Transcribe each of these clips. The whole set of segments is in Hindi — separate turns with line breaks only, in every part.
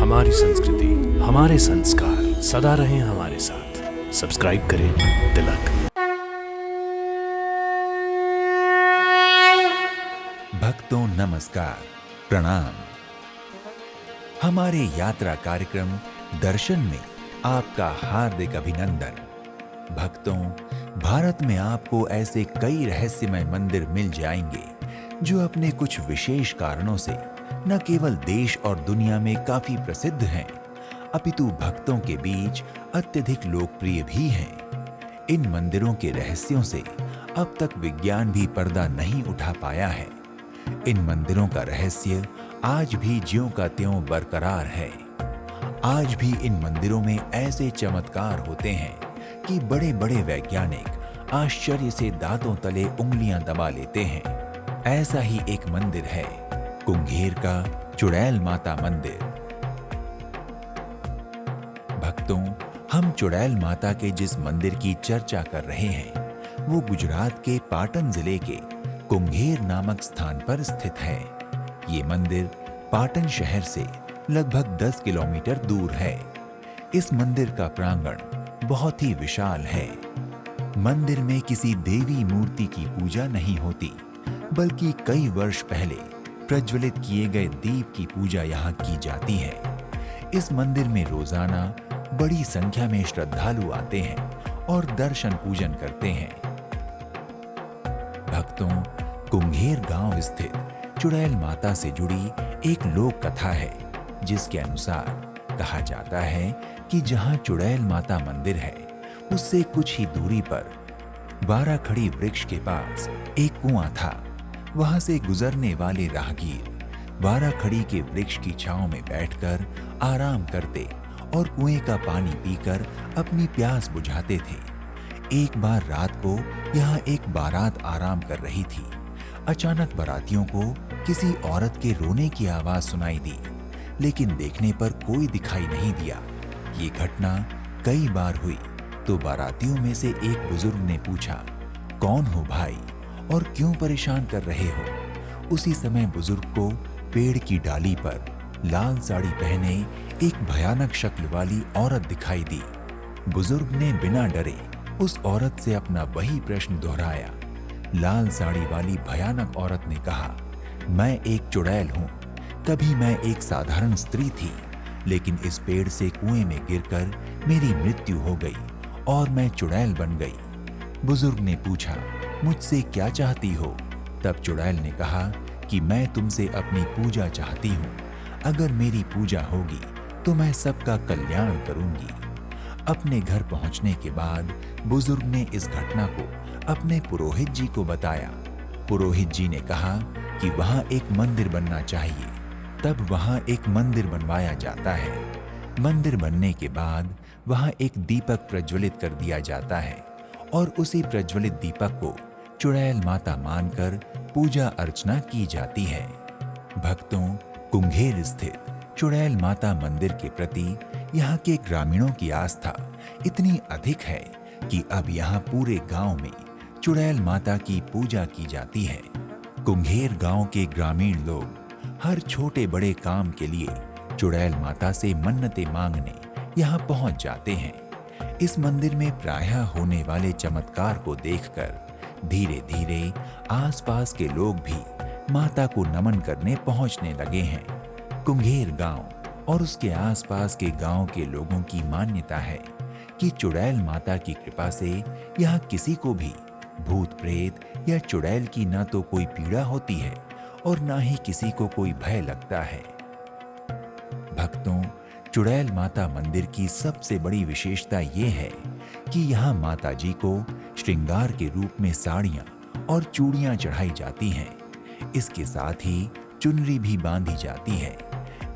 हमारी संस्कृति, हमारे संस्कार सदा रहें हमारे साथ। सब्सक्राइब करें तिलक।
भक्तों नमस्कार, प्रणाम। हमारे यात्रा कार्यक्रम दर्शन में आपका हार्दिक अभिनंदन। भक्तों, भारत में आपको ऐसे कई रहस्यमय मंदिर मिल जाएंगे जो अपने कुछ विशेष कारणों से न केवल देश और दुनिया में काफी प्रसिद्ध हैं, अपितु भक्तों के बीच अत्यधिक लोकप्रिय भी हैं। इन मंदिरों के रहस्यों से अब तक विज्ञान भी पर्दा नहीं उठा पाया है। इन मंदिरों का रहस्य आज भी ज्यों का त्यों बरकरार है। आज भी इन मंदिरों में ऐसे चमत्कार होते हैं कि बड़े बड़े वैज्ञानिक आश्चर्य से दांतों तले उंगलियां दबा लेते हैं। ऐसा ही एक मंदिर है कुंगेर का चुड़ैल माता मंदिर। भक्तों, हम चुड़ैल माता के जिस मंदिर की चर्चा कर रहे हैं वो गुजरात के पाटन जिले के कुंगेर नामक स्थान पर स्थित है। ये मंदिर पाटन शहर से लगभग 10 किलोमीटर दूर है। इस मंदिर का प्रांगण बहुत ही विशाल है। मंदिर में किसी देवी मूर्ति की पूजा नहीं होती, बल्कि कई वर्ष पहले प्रज्वलित किए गए दीप की पूजा यहाँ की जाती है। इस मंदिर में रोजाना बड़ी संख्या में श्रद्धालु आते हैं और दर्शन पूजन करते हैं। भक्तों, कुंगेर गांव स्थित चुड़ैल माता से जुड़ी एक लोक कथा है, जिसके अनुसार कहा जाता है कि जहां चुड़ैल माता मंदिर है उससे कुछ ही दूरी पर बाराखड़ी वृक्ष के पास एक कुआं था। वहां से गुजरने वाले राहगीर बाराखड़ी के वृक्ष की छांव में बैठकर आराम करते और कुएं का पानी पीकर अपनी प्यास बुझाते थे। एक बार रात को यहाँ एक बारात आराम कर रही थी। अचानक बारातियों को किसी औरत के रोने की आवाज सुनाई दी, लेकिन देखने पर कोई दिखाई नहीं दिया। ये घटना कई बार हुई तो बारातियों में से एक बुजुर्ग ने पूछा, कौन हो भाई और क्यों परेशान कर रहे हो? उसी समय बुजुर्ग को पेड़ की डाली पर लाल साड़ी पहने एक भयानक शक्ल वाली औरत दिखाई दी। बुजुर्ग ने बिना डरे उस औरत से अपना वही प्रश्न दोहराया। लाल साड़ी वाली भयानक औरत ने कहा, मैं एक चुड़ैल हूं। कभी मैं एक साधारण स्त्री थी, लेकिन इस पेड़ से कुएं में गिरकर मेरी मृत्यु हो गई और मैं चुड़ैल बन गई। बुजुर्ग ने पूछा, मुझसे क्या चाहती हो? तब चुड़ैल ने कहा कि मैं तुमसे अपनी पूजा चाहती हूँ। अगर मेरी पूजा होगी तो मैं सबका कल्याण करूंगी। अपने घर पहुंचने के बाद बुजुर्ग ने इस घटना को अपने पुरोहित जी को बताया। पुरोहित जी ने कहा कि वहां एक मंदिर बनना चाहिए। तब वहां एक मंदिर बनवाया जाता है। मंदिर बनने के बाद वहां एक दीपक प्रज्वलित कर दिया जाता है और उसी प्रज्वलित दीपक को चुड़ैल माता मानकर पूजा अर्चना की जाती है। भक्तों, कुंगेर स्थित चुड़ैल माता मंदिर के प्रति यहाँ के ग्रामीणों की आस्था इतनी अधिक है कि अब यहाँ पूरे गांव में चुड़ैल माता की पूजा की जाती है। कुंगेर गांव के ग्रामीण लोग हर छोटे बड़े काम के लिए चुड़ैल माता से मन्नतें मांगने यहाँ पहुंच जाते हैं। इस मंदिर में प्रायः होने वाले चमत्कार को देखकर धीरे धीरे आसपास के लोग भी माता को नमन करने पहुंचने लगे हैं। कुंगेर गांव और उसके आसपास के गांव के लोगों की मान्यता है कि चुड़ैल माता की कृपा से यहाँ किसी को भी भूत प्रेत या चुड़ैल की ना तो कोई पीड़ा होती है और ना ही किसी को कोई भय लगता है। भक्तों, चुड़ैल माता मंदिर की सबसे बड़ी विशेषता ये है कि यहाँ माता जी को श्रृंगार के रूप में साड़ियाँ और चूड़ियाँ चढ़ाई जाती हैं। इसके साथ ही चुनरी भी बांधी जाती है।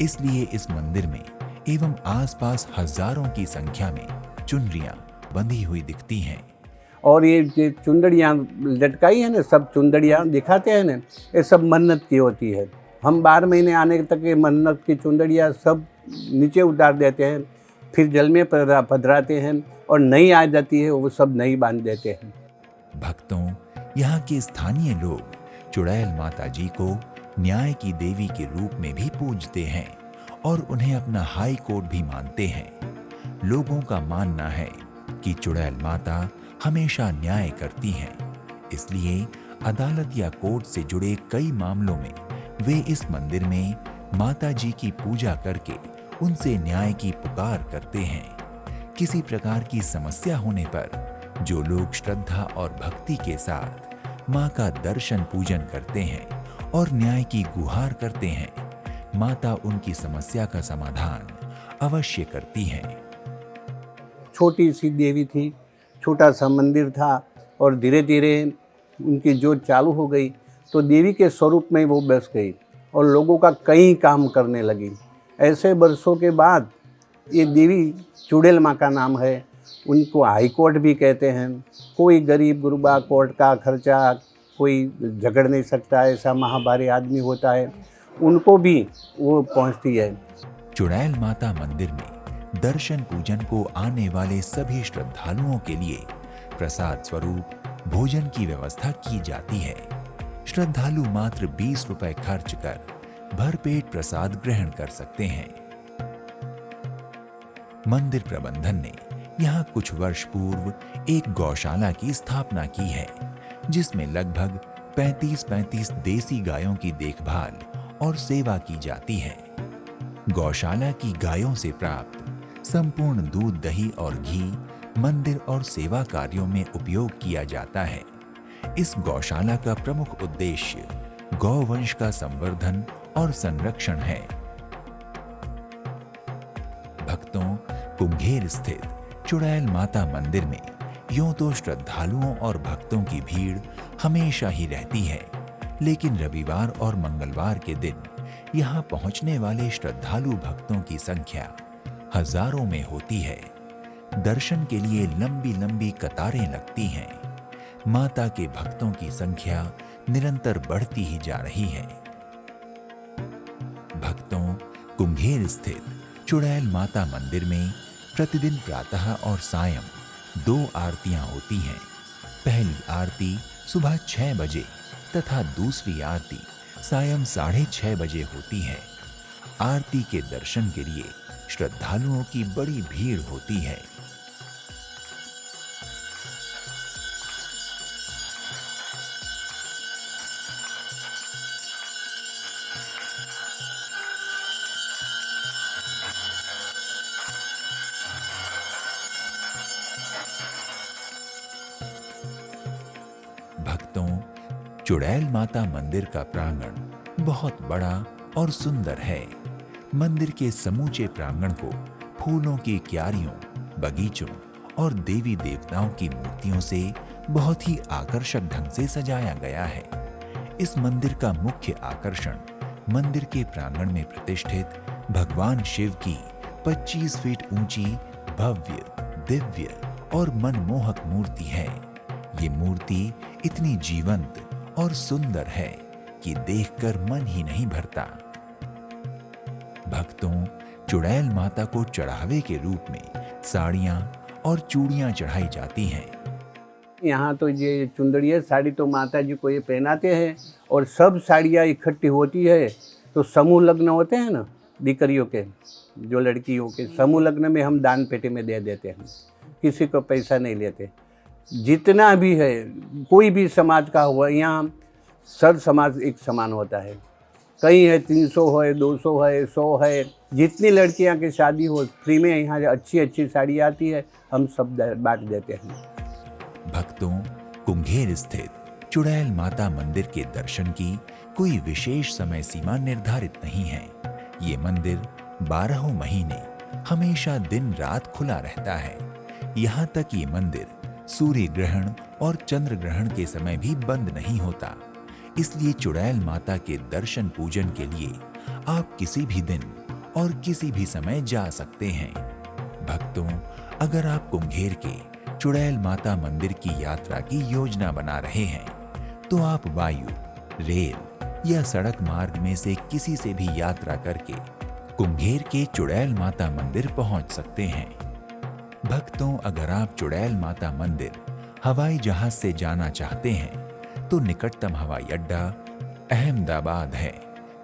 इसलिए इस मंदिर में एवं आसपास हजारों की संख्या में चुनरियाँ बंधी हुई दिखती हैं।
और ये चुंदड़ियाँ लटकाई है ना, सब चुंदड़ियाँ दिखाते हैं ना, ये सब मन्नत की होती है। हम 12 महीने आने तक ये मन्नत की चुंदड़ियाँ सब नीचे उतार देते हैं, फिर जल में पधराते हैं और नई आ जाती है वो सब नई बांध देते हैं।
भक्तों, यहाँ के स्थानीय लोग चुड़ैल माता जी को न्याय की देवी के रूप में भी पूजते हैं और उन्हें अपना हाई कोर्ट भी मानते हैं। लोगों का मानना है कि चुड़ैल माता हमेशा न्याय करती हैं, इसलिए अदालत या कोर्ट से जुड़े कई मामलों में वे इस मंदिर में माता जी की पूजा करके उनसे न्याय की पुकार करते हैं। किसी प्रकार की समस्या होने पर जो लोग श्रद्धा और भक्ति के साथ माँ का दर्शन पूजन करते हैं और न्याय की गुहार करते हैं, माता उनकी समस्या का समाधान अवश्य करती हैं।
छोटी सी देवी थी, छोटा सा मंदिर था और धीरे धीरे उनकी जोत चालू हो गई तो देवी के स्वरूप में वो बस गई और लोगों का कई काम करने लगी। ऐसे वर्षों के बाद ये देवी चुड़ैल माँ का नाम है। उनको हाई कोर्ट भी कहते हैं। कोई गरीब गुरबा कोर्ट का खर्चा कोई झगड़ नहीं सकता, ऐसा महाभारी आदमी होता है, उनको भी वो पहुँचती है।
चुड़ैल माता मंदिर में दर्शन पूजन को आने वाले सभी श्रद्धालुओं के लिए प्रसाद स्वरूप भोजन की व्यवस्था की जाती है। श्रद्धालु मात्र 20 रुपए खर्च कर भरपेट प्रसाद ग्रहण कर सकते हैं। मंदिर प्रबंधन ने यहाँ कुछ वर्ष पूर्व एक गौशाला की स्थापना की है, जिसमें लगभग 35 देसी गायों की देखभाल और सेवा की जाती है। गौशाला की गायों से प्राप्त संपूर्ण दूध, दही और घी मंदिर और सेवा कार्यों में उपयोग किया जाता है। इस गौशाला का प्रमुख उद्देश्य गौवंश का संवर्धन और संरक्षण है। भक्तों, कुंगेर स्थित चुड़ैल माता मंदिर में यूं तो श्रद्धालुओं और भक्तों की भीड़ हमेशा ही रहती है, लेकिन रविवार और मंगलवार के दिन यहाँ पहुँचने वाले श्रद्धालु भक्तों की संख्या हजारों में होती है। दर्शन के लिए लंबी लंबी कतारें लगती हैं। माता के भक्तों की संख्या निरंतर बढ़ती ही जा रही है। भक्तों, कुंगेर स्थित चुड़ैल माता मंदिर में प्रतिदिन प्रातः और सायं 2 आरतियां होती हैं। पहली आरती सुबह 6 बजे तथा दूसरी आरती सायं 6:30 बजे होती है। आरती के दर्शन के लिए श्रद्धालुओं की बड़ी भीड़ होती है। भक्तों, चुड़ैल माता मंदिर का प्रांगण बहुत बड़ा और सुंदर है। मंदिर के समूचे प्रांगण को फूलों की क्यारियों, बगीचों और देवी देवताओं की मूर्तियों से बहुत ही आकर्षक ढंग से सजाया गया है। इस मंदिर का मुख्य आकर्षण मंदिर के प्रांगण में प्रतिष्ठित भगवान शिव की 25 फीट ऊंची भव्य, दिव्य और मनमोहक मूर्ति है। ये मूर्ति इतनी जीवंत और सुंदर है कि देखकर मन ही नहीं भरता। भक्तों, चुड़ैल माता को चढ़ावे के रूप में साड़ियां और चूड़ियां चढ़ाई जाती हैं।
यहाँ तो ये चुंदड़िया साड़ी तो माता जी को ये पहनाते हैं और सब साड़ियाँ इकट्ठी होती है तो समूह लग्न होते हैं ना दीकरियों के, जो लड़कियों के समूह लग्न में हम दान पेटी में दे देते हैं। किसी को पैसा नहीं लेते। जितना भी है, कोई भी समाज का हुआ, यहाँ सब समाज एक समान होता है। कई है 300 है, 200 है, 100 है, जितनी लड़कियां की शादी हो फ्री में यहाँ अच्छी अच्छी साड़ी आती है, हम सब बांट देते हैं।
भक्तों, कुंगेर स्थित चुड़ैल माता मंदिर के दर्शन की कोई विशेष समय सीमा निर्धारित नहीं है। ये मंदिर 12 महीने हमेशा दिन रात खुला रहता है। यहाँ तक ये मंदिर सूर्य ग्रहण और चंद्र ग्रहण के समय भी बंद नहीं होता। इसलिए चुड़ैल माता के दर्शन पूजन के लिए आप किसी भी दिन और किसी भी समय जा सकते हैं। भक्तों, अगर आप कुंगेर के चुड़ैल माता मंदिर की यात्रा की योजना बना रहे हैं तो आप वायु, रेल या सड़क मार्ग में से किसी से भी यात्रा करके कुंगेर के चुड़ैल माता मंदिर पहुंच सकते हैं। भक्तों, अगर आप चुड़ैल माता मंदिर हवाई जहाज से जाना चाहते हैं तो निकटतम हवाई अड्डा अहमदाबाद है,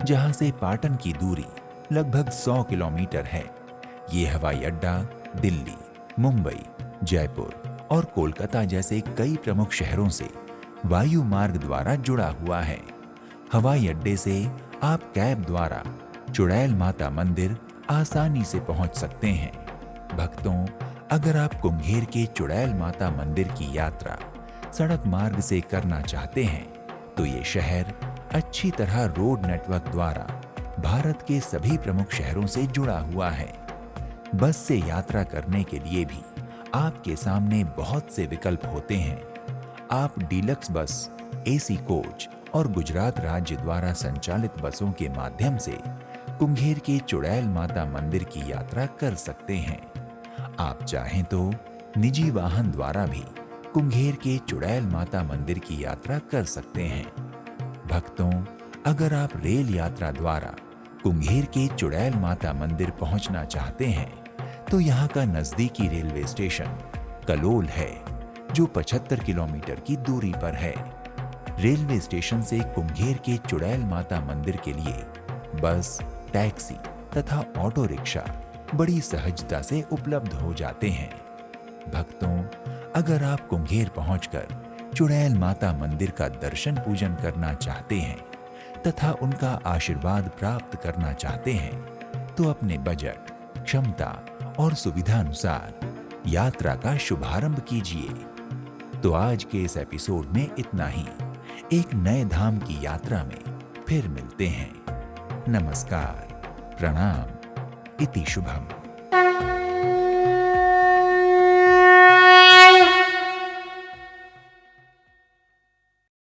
जहां से पाटन की दूरी लगभग 100 किलोमीटर है। ये हवाई अड्डा दिल्ली, मुंबई, जयपुर और कोलकाता जैसे कई प्रमुख शहरों से वायु मार्ग द्वारा जुड़ा हुआ है। हवाई अड्डे से आप कैब द्वारा चुड़ैल माता मंदिर आसानी से पहुंच सकते हैं। भक्तों, अगर आप कुंगेर के चुड़ैल माता मंदिर की यात्रा सड़क मार्ग से करना चाहते हैं तो ये शहर अच्छी तरह रोड नेटवर्क द्वारा भारत के सभी प्रमुख शहरों से जुड़ा हुआ है। बस से यात्रा करने के लिए भी आपके सामने बहुत से विकल्प होते हैं। आप डीलक्स बस, एसी कोच और गुजरात राज्य द्वारा संचालित बसों के माध्यम से कुंगेर के चुड़ैल माता मंदिर की यात्रा कर सकते हैं। आप चाहें तो निजी वाहन द्वारा भी कुंगेर के चुड़ैल माता मंदिर की यात्रा कर सकते हैं। भक्तों, अगर आप रेल यात्रा द्वारा कुंगेर के चुड़ैल माता मंदिर पहुंचना चाहते हैं तो यहाँ का नजदीकी रेलवे स्टेशन कलोल है, जो 75 किलोमीटर की दूरी पर है। रेलवे स्टेशन से कुंगेर के चुड़ैल माता मंदिर के लिए बस, टैक्सी तथा ऑटो रिक्शा बड़ी सहजता से उपलब्ध हो जाते हैं। भक्तों, अगर आप कुंगेर पहुंचकर चुड़ैल माता मंदिर का दर्शन पूजन करना चाहते हैं तथा उनका आशीर्वाद प्राप्त करना चाहते हैं तो अपने बजट, क्षमता और सुविधा अनुसार यात्रा का शुभारंभ कीजिए। तो आज के इस एपिसोड में इतना ही। एक नए धाम की यात्रा में फिर मिलते हैं। नमस्कार, प्रणाम, इति शुभम।